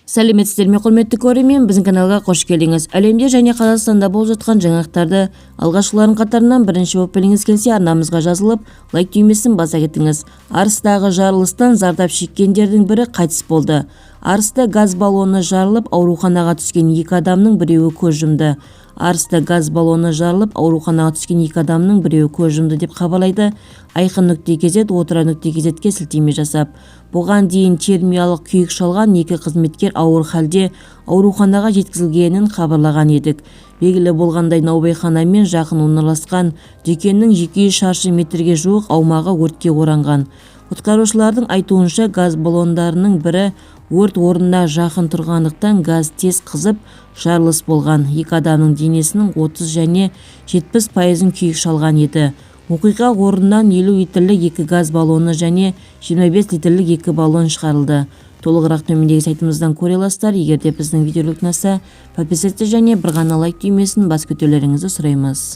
Сәлеметсіздер ме, құрметті көрермен, біздің каналға қош келдіңіз. Әлемде және Қазақстанда болып жатқан жаңалықтарды алғашқылардың қатарынан бірінші болып білгіңіз келсе, арнамызға жазылып, лайк түймесін баса кетіңіз. Арыстағы жарылыстан зардап шеккендердің бірі қайтыс болды. Арыста газ баллоны жарылып, ауруханаға түскен 2 адамның біреуі көз жұмды. Арыста газ баллоны жарылып, ауруханаға түскен 2 адамның біреуі көз жұмды деп хабарлайды Айқын.кз отырар.кз-ке сілтеме жасап. Бұған дейін термиялық күйік шалған 2 қызметкер ауыр халде ауруханаға жеткізілгенін хабарлаған едік. Белгілі болғандай, наубайханамен жақын орналасқан дүкеннің 200 шаршы метрге жуық аумағы өртке оранған. Құтқарушылардың айтуынша, газ баллондарының бірі өрт орнына жақын тұрғандықтан газ тез қызып жарылыс болған. 2 адамның денесінің 30 және 70% күйік шалған еді. Оқиға орнынан 50 литрлік 2 газ баллоны және 25 литрлік 2 баллон шығарылды. Толығырақ төмендегі сайтымыздан көре аласыздар. Егер де біздің видеолық ұнаса, подписаться және бір ғана лайк түймесін бас көтерулеріңізді сұраймыз.